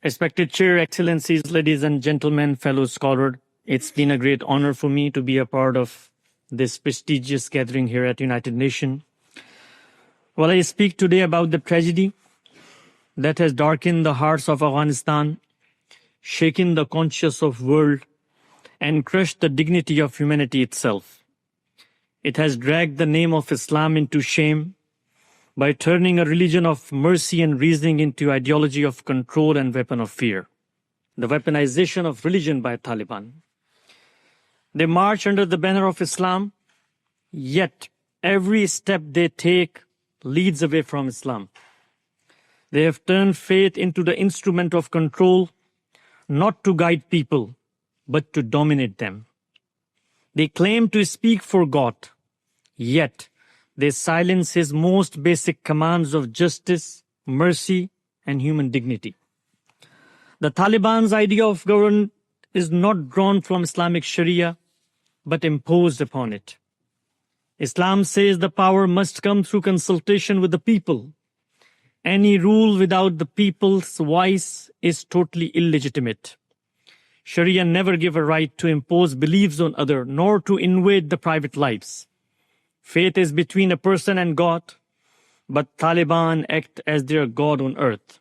Respected Chair, Excellencies, ladies and gentlemen, fellow scholars, it's been a great honor for me to be a part of this prestigious gathering here at United Nations. While I speak today about the tragedy that has darkened the hearts of Afghanistan, shaken the conscience of the world, and crushed the dignity of humanity itself. It has dragged the name of Islam into shame by turning a religion of mercy and reasoning into ideology of control and weapon of fear. The weaponization of religion by Taliban. They march under the banner of Islam, yet every step they take leads away from Islam. They have turned faith into the instrument of control, not to guide people, but to dominate them. They claim to speak for God, yet they silence His most basic commands of justice, mercy, and human dignity. The Taliban's idea of government is not drawn from Islamic Sharia, but imposed upon it. Islam says the power must come through consultation with the people. Any rule without the people's voice is totally illegitimate. Sharia never gave a right to impose beliefs on others, nor to invade the private lives. Faith is between a person and God, but Taliban act as their God on earth,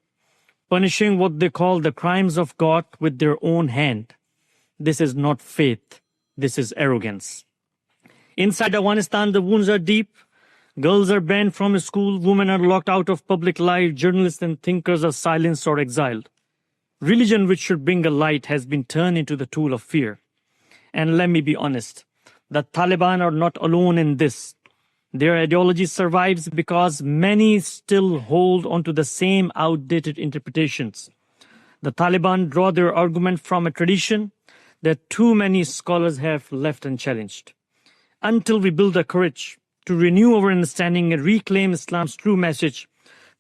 punishing what they call the crimes of God with their own hand. This is not faith, this is arrogance. Inside Afghanistan, the wounds are deep. Girls are banned from school, women are locked out of public life, journalists and thinkers are silenced or exiled. Religion, which should bring a light, has been turned into the tool of fear. And let me be honest, the Taliban are not alone in this. Their ideology survives because many still hold onto the same outdated interpretations. The Taliban draw their argument from a tradition that too many scholars have left unchallenged. Until we build the courage to renew our understanding and reclaim Islam's true message,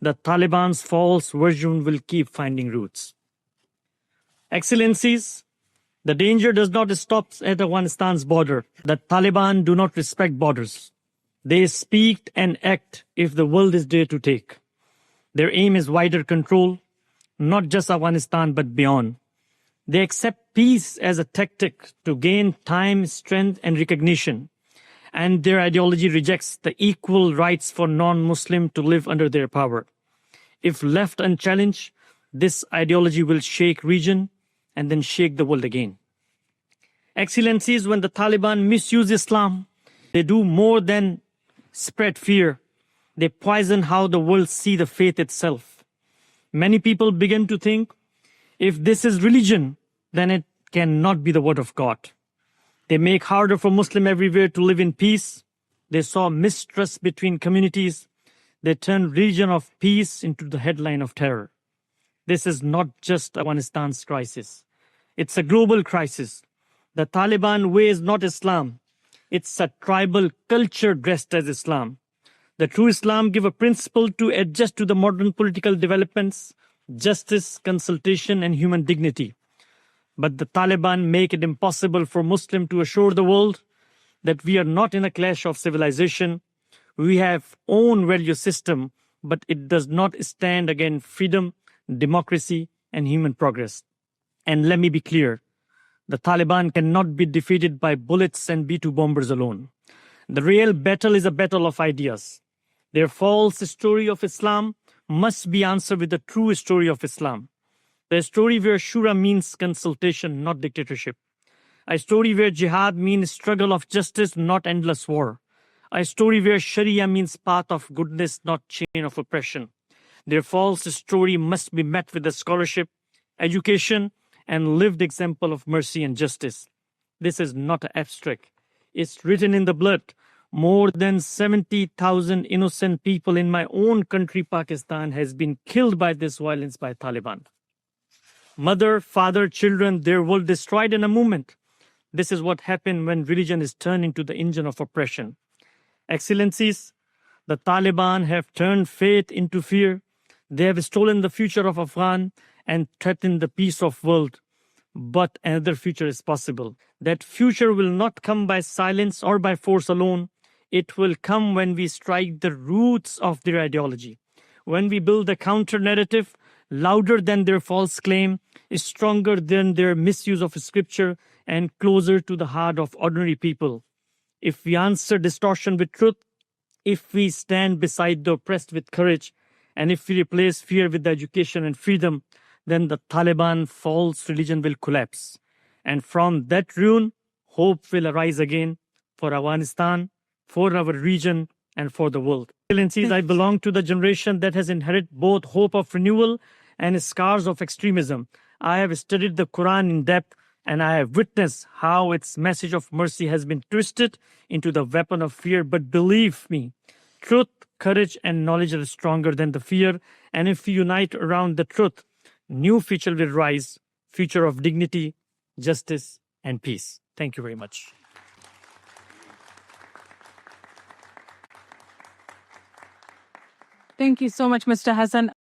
the Taliban's false version will keep finding roots. Excellencies, the danger does not stop at Afghanistan's border. The Taliban do not respect borders. They speak and act if the world is there to take. Their aim is wider control, not just Afghanistan but beyond. They accept peace as a tactic to gain time, strength, and recognition. And their ideology rejects the equal rights for non-Muslims to live under their power. If left unchallenged, this ideology will shake region and then shake the world again. Excellencies, when the Taliban misuse Islam, they do more than spread fear. They poison how the world sees the faith itself. Many people begin to think, if this is religion, then it cannot be the word of God. They make harder for Muslims everywhere to live in peace. They saw mistrust between communities. They turned religion of peace into the headline of terror. This is not just Afghanistan's crisis. It's a global crisis. The Taliban way is not Islam. It's a tribal culture dressed as Islam. The true Islam gives a principle to adjust to the modern political developments, justice, consultation, and human dignity. But the Taliban make it impossible for Muslims to assure the world that we are not in a clash of civilization. We have own value system, but it does not stand against freedom, democracy, and human progress. And let me be clear, the Taliban cannot be defeated by bullets and B-2 bombers alone. The real battle is a battle of ideas. Their false story of Islam must be answered with the true story of Islam. The story where Shura means consultation, not dictatorship. A story where jihad means struggle of justice, not endless war. A story where Sharia means path of goodness, not chain of oppression. Their false story must be met with the scholarship, education, and lived example of mercy and justice. This is not abstract. It's written in the blood. More than 70,000 innocent people in my own country, Pakistan, has been killed by this violence by Taliban. Mother, father, children, their world destroyed in a moment. This is what happened when religion is turned into the engine of oppression. Excellencies, the Taliban have turned faith into fear. They have stolen the future of Afghan and threatened the peace of world. But another future is possible. That future will not come by silence or by force alone. It will come when we strike the roots of their ideology. When we build a counter-narrative louder than their false claim, is stronger than their misuse of scripture, and closer to the heart of ordinary people. If we answer distortion with truth, if we stand beside the oppressed with courage, and if we replace fear with education and freedom, then the Taliban false religion will collapse. And from that ruin, hope will arise again for Afghanistan, for our region, and for the world. Excellencies, I belong to the generation that has inherited both hope of renewal and scars of extremism. I have studied the Quran in depth, and I have witnessed how its message of mercy has been twisted into the weapon of fear. But believe me, truth, courage, and knowledge are stronger than the fear. And if we unite around the truth, new future will rise, future of dignity, justice, and peace. Thank you very much. Thank you so much, Mr. Hassan.